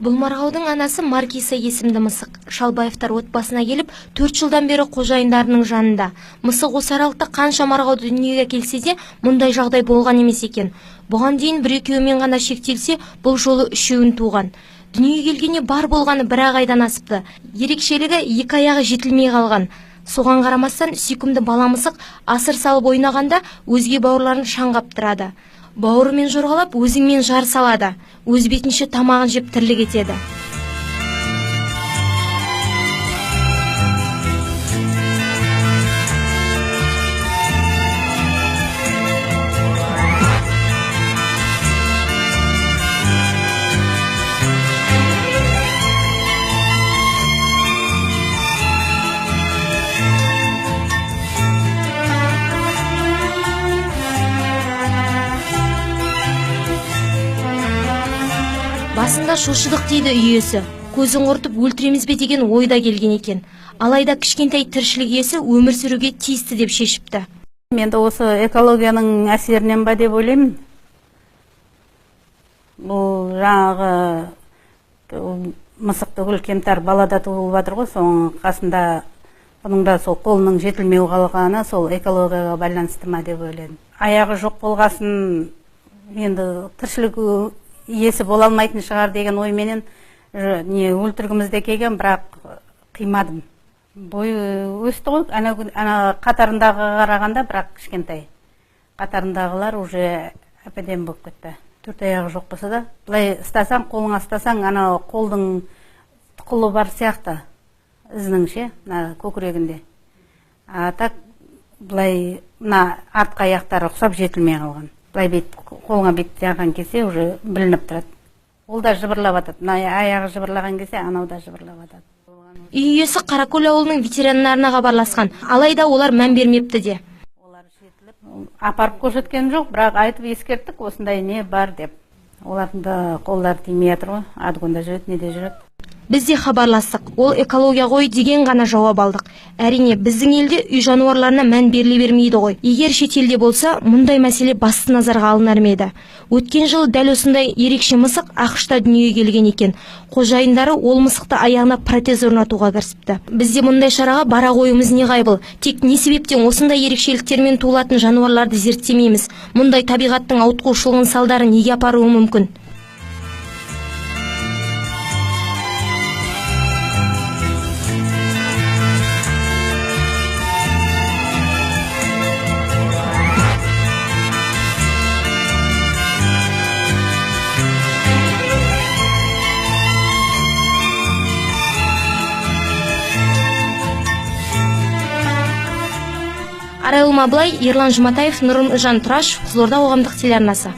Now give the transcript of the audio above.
Бұл марғаудың анасы Маркиса есімді мысық. Шалбаевтар отбасына келіп, 4 жылдан бері қожайындарының жанында. Мысық осы аралықта қанша марғау дүниеге келсе де, мұндай жағдай болған емес екен. Бұған дейін бір-екеуімен ғана шектелсе, бұл жолы үшеуін туған. Дүниеге келгенде бар болғаны бір айдан асыпты. Ерекшелігі 2 аяғы жетілмей қалған. Соған қарамастан сүйкімді бала мысық асыр салып ойнағанда өзге бауырларын шаңғап тұрады. Бауырымен жорғалап, өзіңмен жар салады. Өз бетінше тамағын жеп тірлік етеді. Басында шошыдық дейді үй иесі. Көзін құртып өлтіреміз бе деген ойда келген екен. Алайда кішкентай тіршілік иесі өмір сүруге тиісті деп шешіпті. Мен осы экологияның әсерінен ба деп ойлаймын. Бұл жаңағы мысық түгіл кемтар балада туылып жатыр ғой, соның қасында бұның да сол қолының жетілмеу қалғаны сол экологияға байланысты ма деп ойлаймын. Аяғы жоқ болғасын енді тіршілік иесі бола алмайтын шығар деген ойменен өлтіргіміз де келген, бірақ қимадым. Бойы өсті ғой, ана қатарындағы қарағанда, бірақ кішкентай. Қатарындағылар уже әпеден болып кетті. 4 аяғы жоқ болса да, былай ұстасаң, қолыңа ұстасаң, ана қолдың тұқылы бар сияқты, ізінің ше, көкірегінде. Так, былай артқы аяқтары ұқсап жетілмей қалған. Былай бет қолыңа бет жағған кесе уже білініп тұрады. Ол да жыбырлап атады. Аяғы жыбырлаған кесе анау да жыбырлап атады. Үй иесі Қаракөл ауылының ветеринарына хабарласқан, алайда олар мән бермепті де. Олар жетіліп, апарып көрсеткен жоқ, бірақ айтып ескерттік, осындай не бар деп. Олардың да қолдары тимей жатыр ғой, адгонда жүреді, неде жүреді. Біз де хабарластық, ол экология ғой деген ғана жауап алдық. Әрине, біздің елде үй жануарларына мән беріле бермейді ғой. Егер шетелде болса, мұндай мәселе басты назарға алынар ма еді. Өткен жылы дәл осындай ерекше мысық ақш-та дүниеге келген екен. Қожайындары ол мысықты аяғына протез орнатуға кірісіпті. Бізде мұндай шараға бара қоюымыз неғайбыл. Тек не себептен осындай ерекшеліктермен туылатын жануарларды зерттемейміз? Мұндай табиғаттың ауытқушылығының салдары неге апаруы мүмкін? Арайлым Аблай, Ерлан Жұматаев, Нұрым Жан Тұраш, Қызылорда қоғамдық телеарнасы.